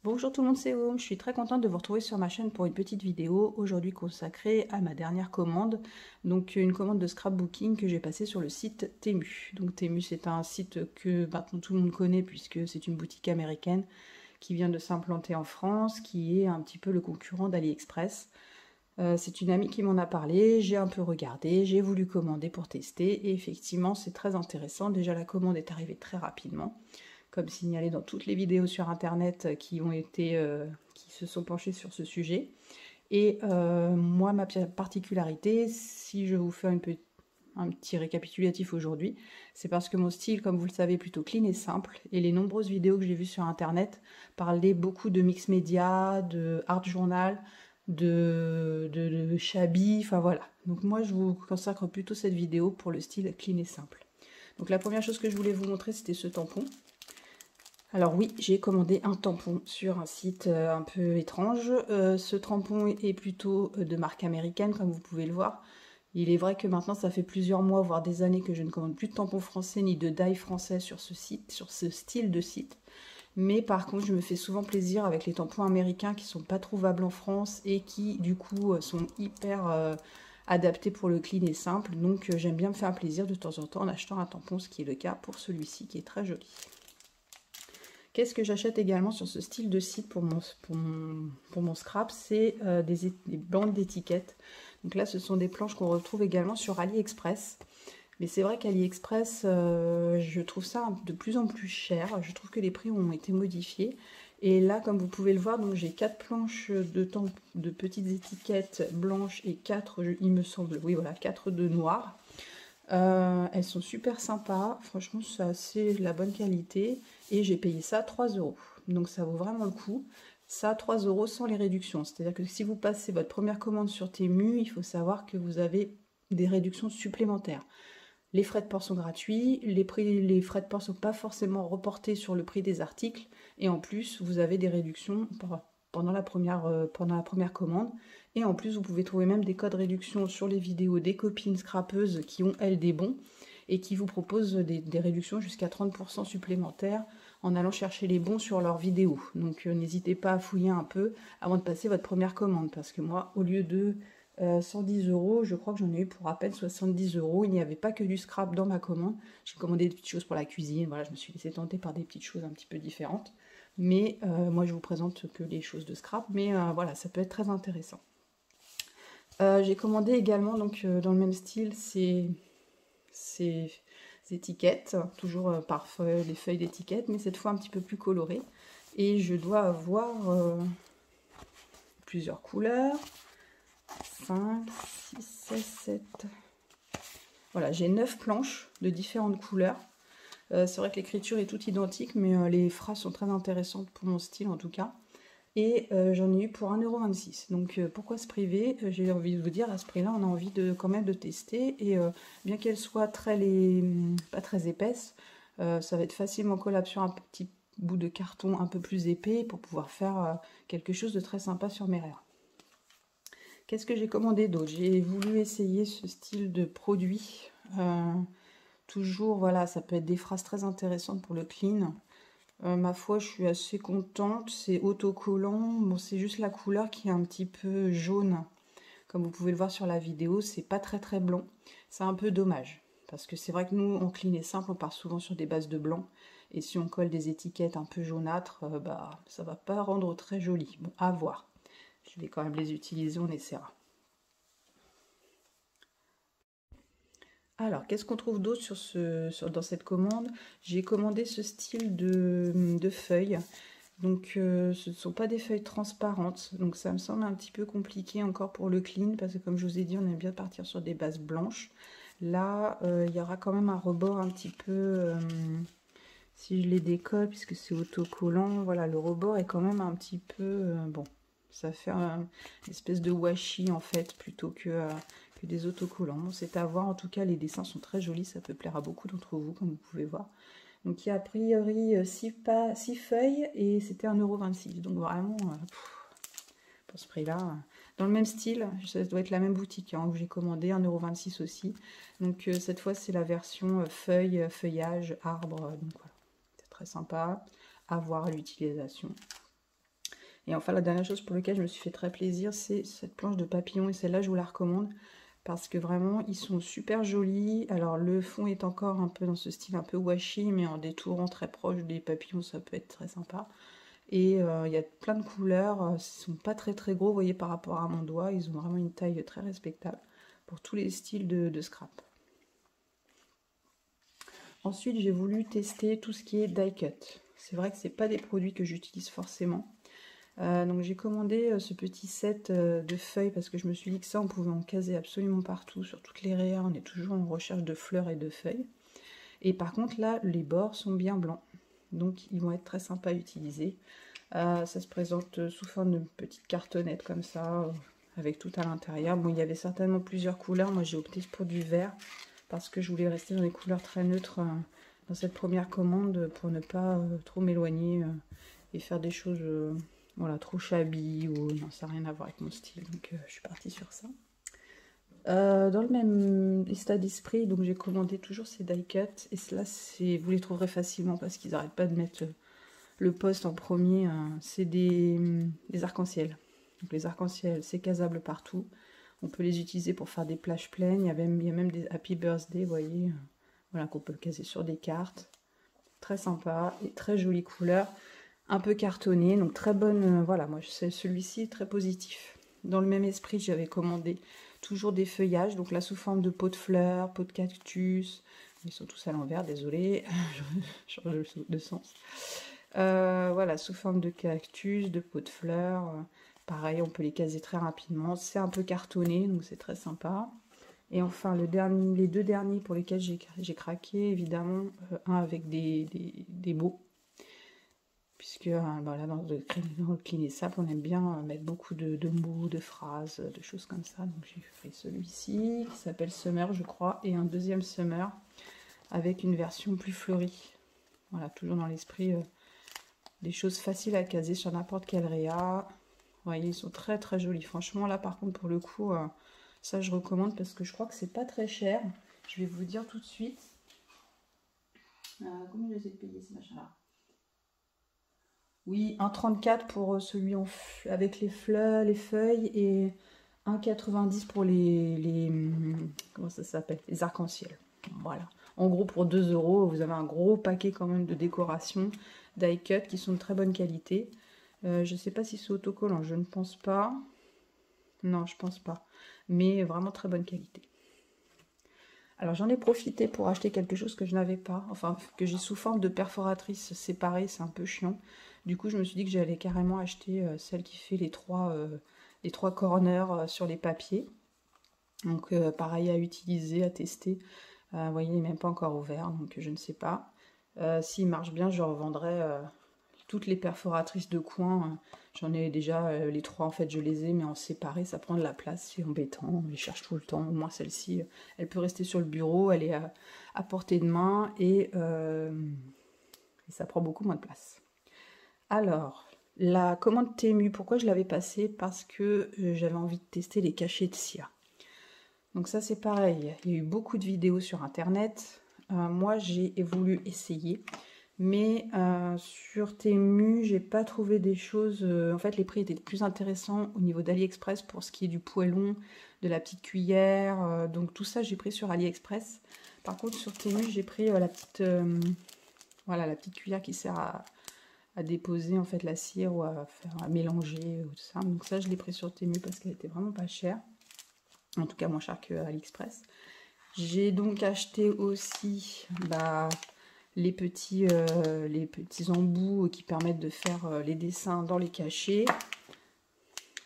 Bonjour tout le monde, c'est Home. Je suis très contente de vous retrouver sur ma chaîne pour une petite vidéo aujourd'hui consacrée à ma dernière commande. Donc une commande de scrapbooking que j'ai passée sur le site Temu. Donc Temu, c'est un site que maintenant tout le monde connaît puisque c'est une boutique américaine qui vient de s'implanter en France, qui est un petit peu le concurrent d'AliExpress. C'est une amie qui m'en a parlé, j'ai un peu regardé, j'ai voulu commander pour tester et effectivement c'est très intéressant. Déjà la commande est arrivée très rapidement, comme signalé dans toutes les vidéos sur internet qui se sont penchées sur ce sujet. Et moi, ma particularité, si je vous fais un petit récapitulatif aujourd'hui, c'est parce que mon style, comme vous le savez, est plutôt clean et simple. Et les nombreuses vidéos que j'ai vues sur internet parlaient beaucoup de mix média, de art journal, de shabby, enfin voilà. Donc moi, je vous consacre plutôt cette vidéo pour le style clean et simple. Donc la première chose que je voulais vous montrer, c'était ce tampon. Alors oui, j'ai commandé un tampon sur un site un peu étrange. Ce tampon est plutôt de marque américaine, comme vous pouvez le voir. Il est vrai que maintenant, ça fait plusieurs mois, voire des années que je ne commande plus de tampons français ni de dye français sur ce site, sur ce style de site. Mais par contre, je me fais souvent plaisir avec les tampons américains qui sont pas trouvables en France et qui, du coup, sont hyper adaptés pour le clean et simple. Donc j'aime bien me faire plaisir de temps en temps en achetant un tampon, ce qui est le cas pour celui-ci qui est très joli. Qu'est-ce que j'achète également sur ce style de site pour mon scrap? C'est des bandes d'étiquettes. Donc là, ce sont des planches qu'on retrouve également sur AliExpress. Mais c'est vrai qu'AliExpress, je trouve ça de plus en plus cher. Je trouve que les prix ont été modifiés. Et là, comme vous pouvez le voir, donc j'ai 4 planches de petites étiquettes blanches et 4, il me semble, oui voilà, 4 de noir. Elles sont super sympas, franchement c'est assez la bonne qualité et j'ai payé ça 3 €. Donc ça vaut vraiment le coup. Ça 3 € sans les réductions. C'est-à-dire que si vous passez votre première commande sur Temu, il faut savoir que vous avez des réductions supplémentaires. Les frais de port sont gratuits, les frais de port ne sont pas forcément reportés sur le prix des articles et en plus vous avez des réductions pendant la première commande. Et en plus, vous pouvez trouver même des codes réduction sur les vidéos des copines scrapeuses qui ont, elles, des bons et qui vous proposent des réductions jusqu'à 30% supplémentaires en allant chercher les bons sur leurs vidéos. Donc n'hésitez pas à fouiller un peu avant de passer votre première commande parce que moi, au lieu de 110 €, je crois que j'en ai eu pour à peine 70 €. Il n'y avait pas que du scrap dans ma commande. J'ai commandé des petites choses pour la cuisine. Voilà, je me suis laissée tenter par des petites choses un petit peu différentes. Mais moi, je vous présente que les choses de scrap. Mais voilà, ça peut être très intéressant. J'ai commandé également, donc dans le même style, ces étiquettes, toujours par des feuilles d'étiquettes, mais cette fois un petit peu plus colorées. Et je dois avoir plusieurs couleurs. 5, 6, 7, 7. Voilà, j'ai 9 planches de différentes couleurs. C'est vrai que l'écriture est toute identique, mais les phrases sont très intéressantes pour mon style en tout cas. Et j'en ai eu pour 1,26 €. Donc pourquoi se priver? J'ai envie de vous dire, à ce prix-là, on a envie quand même de tester. Et bien qu'elles soient pas très épaisses, ça va être facilement collable sur un petit bout de carton un peu plus épais pour pouvoir faire quelque chose de très sympa sur mes rayons. Qu'est-ce que j'ai commandé d'autre? J'ai voulu essayer ce style de produit. Toujours, voilà, ça peut être des phrases très intéressantes pour le clean. Ma foi, je suis assez contente. C'est autocollant. Bon, c'est juste la couleur qui est un petit peu jaune. Comme vous pouvez le voir sur la vidéo, c'est pas très très blanc. C'est un peu dommage. Parce que c'est vrai que nous, en clean et simple, on part souvent sur des bases de blanc. Et si on colle des étiquettes un peu jaunâtres, bah, ça va pas rendre très joli. Bon, à voir. Je vais quand même les utiliser, on essaiera. Alors, qu'est-ce qu'on trouve d'autre dans cette commande? J'ai commandé ce style de feuilles. Donc, ce ne sont pas des feuilles transparentes. Donc, ça me semble un petit peu compliqué encore pour le clean. Parce que, comme je vous ai dit, on aime bien partir sur des bases blanches. Là, il y aura quand même un rebord un petit peu... si je les décolle, puisque c'est autocollant, voilà, le rebord est quand même un petit peu... bon, ça fait une espèce de washi, en fait, plutôt que des autocollants. Bon, c'est à voir. En tout cas, les dessins sont très jolis. Ça peut plaire à beaucoup d'entre vous, comme vous pouvez voir. Donc il y a a priori 6 feuilles et c'était 1,26 €. Donc vraiment, pour ce prix-là, dans le même style, ça doit être la même boutique où j'ai commandé, 1,26 € aussi. Donc cette fois c'est la version feuille, feuillage, arbre. Donc voilà, c'est très sympa à voir à l'utilisation. Et enfin, la dernière chose pour laquelle je me suis fait très plaisir, c'est cette planche de papillon, et celle-là, je vous la recommande, parce que vraiment, ils sont super jolis. Alors, le fond est encore un peu dans ce style un peu washi, mais en détourant très proche des papillons, ça peut être très sympa. Et il y a plein de couleurs, ils ne sont pas très très gros, vous voyez, par rapport à mon doigt, ils ont vraiment une taille très respectable pour tous les styles de scrap. Ensuite, j'ai voulu tester tout ce qui est die cut. C'est vrai que ce n'est pas des produits que j'utilise forcément. Donc j'ai commandé ce petit set de feuilles parce que je me suis dit que ça, on pouvait en caser absolument partout, sur toutes les rayures, on est toujours en recherche de fleurs et de feuilles. Et par contre, là, les bords sont bien blancs, donc ils vont être très sympas à utiliser. Ça se présente sous forme de petite cartonnette comme ça, avec tout à l'intérieur. Bon, il y avait certainement plusieurs couleurs, moi j'ai opté pour du vert, parce que je voulais rester dans des couleurs très neutres dans cette première commande, pour ne pas trop m'éloigner et faire des choses voilà, trop shabby, ou non, ça n'a rien à voir avec mon style, donc je suis partie sur ça. Dans le même état d'esprit, donc j'ai commandé toujours ces die cut, et cela, vous les trouverez facilement parce qu'ils n'arrêtent pas de mettre le post en premier. C'est des arcs-en-ciel. Donc les arcs-en-ciel, c'est casable partout. On peut les utiliser pour faire des plages pleines. Il y a même des Happy Birthday, vous voyez, voilà, qu'on peut caser sur des cartes. Très sympa et très jolie couleur. Un peu cartonné, donc très bonne. Voilà, moi, c'est celui-ci très positif. Dans le même esprit, j'avais commandé toujours des feuillages, donc là sous forme de pots de fleurs, pots de cactus. Ils sont tous à l'envers, désolé, je change de sens. Voilà, sous forme de cactus, de pots de fleurs. Pareil, on peut les caser très rapidement. C'est un peu cartonné, donc c'est très sympa. Et enfin, les deux derniers pour lesquels j'ai craqué, évidemment, un avec des mots. Puisque voilà, dans le clean et sap, on aime bien mettre beaucoup de mots, de phrases, de choses comme ça. Donc j'ai fait celui-ci, qui s'appelle Summer, je crois, et un deuxième Summer, avec une version plus fleurie. Voilà, toujours dans l'esprit des choses faciles à caser sur n'importe quelle réa. Vous voyez, ils sont très très jolis. Franchement, là par contre, pour le coup, ça je recommande parce que je crois que c'est pas très cher. Je vais vous dire tout de suite. Combien je les ai payés ces machins-là? Oui, 1,34 pour celui avec les fleurs, les feuilles, et 1,90 pour comment ça s'appelle? Les arcs-en-ciel. Voilà. En gros, pour 2 €, vous avez un gros paquet quand même de décoration die cut qui sont de très bonne qualité. Je ne sais pas si c'est autocollant, je ne pense pas. Non, je pense pas. Mais vraiment très bonne qualité. Alors j'en ai profité pour acheter quelque chose que je n'avais pas, enfin que j'ai sous forme de perforatrice séparée, c'est un peu chiant. Du coup je me suis dit que j'allais carrément acheter celle qui fait les trois corners sur les papiers. Donc pareil à utiliser, à tester. Vous voyez, il n'est même pas encore ouvert, donc je ne sais pas. S'il marche bien, je revendrai toutes les perforatrices de coin. J'en ai déjà les trois, en fait je les ai, mais en séparé, ça prend de la place, c'est embêtant, on les cherche tout le temps. Au moins celle-ci, elle peut rester sur le bureau, elle est à portée de main, et ça prend beaucoup moins de place. Alors, la commande Temu, pourquoi je l'avais passée? Parce que j'avais envie de tester les cachets de cire. Donc ça c'est pareil, il y a eu beaucoup de vidéos sur internet. Moi j'ai voulu essayer. Mais sur Temu, j'ai pas trouvé des choses. En fait, les prix étaient plus intéressants au niveau d'AliExpress pour ce qui est du poêlon, de la petite cuillère. Donc tout ça, j'ai pris sur AliExpress. Par contre, sur Temu, j'ai pris voilà, la petite cuillère qui sert à déposer en fait la cire ou à mélanger ou tout ça. Donc ça, je l'ai pris sur Temu parce qu'elle était vraiment pas chère. En tout cas, moins chère que AliExpress. J'ai donc acheté aussi les petits embouts qui permettent de faire les dessins dans les cachets.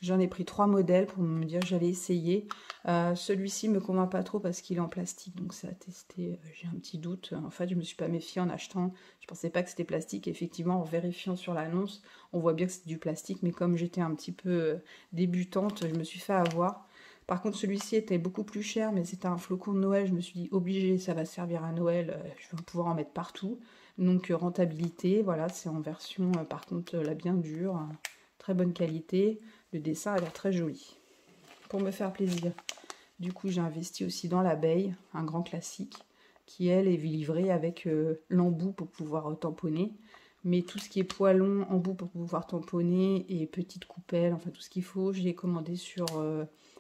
J'en ai pris 3 modèles pour me dire que j'allais essayer. Celui-ci me convainc pas trop parce qu'il est en plastique, donc c'est à tester. J'ai un petit doute. En fait, je me suis pas méfiée en achetant. Je pensais pas que c'était plastique. Effectivement, en vérifiant sur l'annonce, on voit bien que c'est du plastique, mais comme j'étais un petit peu débutante, je me suis fait avoir. Par contre, celui-ci était beaucoup plus cher, mais c'était un flocon de Noël. Je me suis dit, obligé, ça va servir à Noël. Je vais pouvoir en mettre partout. Donc, rentabilité, voilà, c'est en version, par contre, la bien dure. Très bonne qualité. Le dessin a l'air très joli. Pour me faire plaisir, du coup, j'ai investi aussi dans l'abeille, un grand classique, qui, elle, est livrée avec l'embout pour pouvoir tamponner. Mais tout ce qui est poêlon, embout pour pouvoir tamponner et petite coupelle, enfin tout ce qu'il faut, je l'ai commandé sur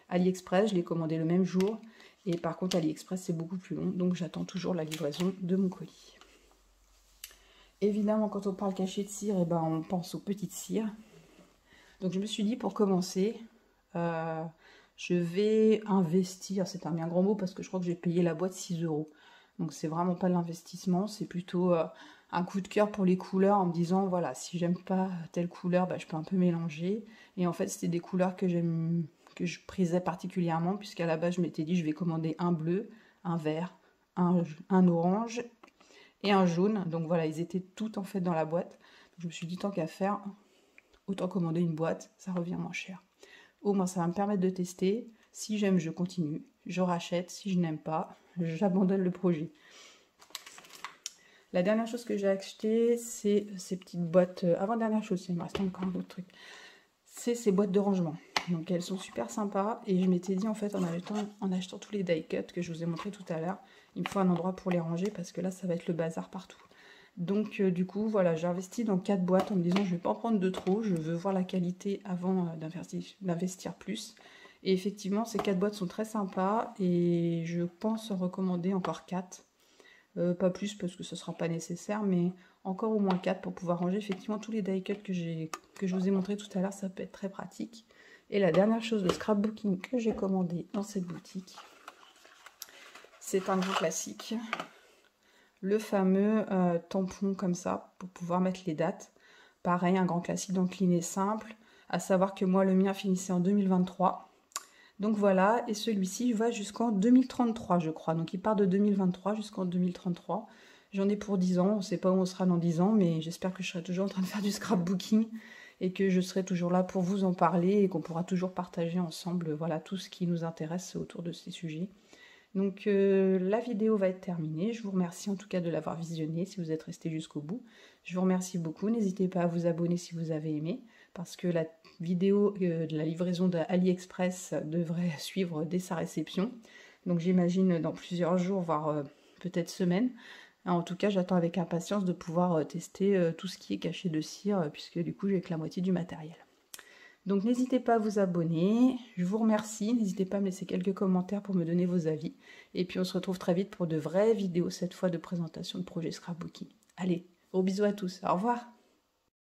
AliExpress. Je l'ai commandé le même jour. Et par contre, AliExpress, c'est beaucoup plus long. Donc j'attends toujours la livraison de mon colis. Évidemment, quand on parle cachet de cire, eh ben, on pense aux petites cires. Donc je me suis dit, pour commencer, je vais investir. C'est un bien grand mot parce que je crois que j'ai payé la boîte 6 €. Donc c'est vraiment pas de l'investissement, c'est plutôt un coup de cœur pour les couleurs en me disant, voilà, si j'aime pas telle couleur, bah, je peux un peu mélanger. Et en fait, c'était des couleurs que je prisais particulièrement, puisqu'à la base, je m'étais dit, je vais commander un bleu, un vert, un orange et un jaune. Donc voilà, ils étaient tous en fait dans la boîte. Je me suis dit, tant qu'à faire, autant commander une boîte, ça revient moins cher. Au moins, ça va me permettre de tester. Si j'aime, je continue. Je rachète. Si je n'aime pas, j'abandonne le projet. La dernière chose que j'ai acheté, c'est ces petites boîtes. Avant-dernière chose, il me reste encore un autre truc. C'est ces boîtes de rangement. Donc elles sont super sympas. Et je m'étais dit, en fait, en achetant tous les die cuts que je vous ai montré tout à l'heure, il me faut un endroit pour les ranger parce que là, ça va être le bazar partout. Donc du coup, voilà, j'ai investi dans 4 boîtes en me disant, je ne vais pas en prendre de trop. Je veux voir la qualité avant d'investir plus. Et effectivement, ces 4 boîtes sont très sympas. Et je pense en recommander encore 4. Pas plus parce que ce ne sera pas nécessaire, mais encore au moins 4 pour pouvoir ranger effectivement tous les die cuts que je vous ai montré tout à l'heure. Ça peut être très pratique. Et la dernière chose de scrapbooking que j'ai commandé dans cette boutique, c'est un grand classique. Le fameux tampon comme ça pour pouvoir mettre les dates. Pareil, un grand classique dans Clean et Simple. À savoir que moi, le mien finissait en 2023. Donc voilà, et celui-ci va jusqu'en 2033, je crois. Donc il part de 2023 jusqu'en 2033. J'en ai pour 10 ans, on ne sait pas où on sera dans 10 ans, mais j'espère que je serai toujours en train de faire du scrapbooking et que je serai toujours là pour vous en parler et qu'on pourra toujours partager ensemble, voilà, tout ce qui nous intéresse autour de ces sujets. Donc la vidéo va être terminée. Je vous remercie en tout cas de l'avoir visionnée si vous êtes resté jusqu'au bout. Je vous remercie beaucoup. N'hésitez pas à vous abonner si vous avez aimé, parce que la vidéo de la livraison d'AliExpress devrait suivre dès sa réception. Donc j'imagine dans plusieurs jours, voire peut-être semaines. En tout cas, j'attends avec impatience de pouvoir tester tout ce qui est caché de cire, puisque du coup j'ai que la moitié du matériel. Donc n'hésitez pas à vous abonner, je vous remercie, n'hésitez pas à me laisser quelques commentaires pour me donner vos avis. Et puis on se retrouve très vite pour de vraies vidéos, cette fois de présentation de projet scrapbooking. Allez, gros bisous à tous, au revoir.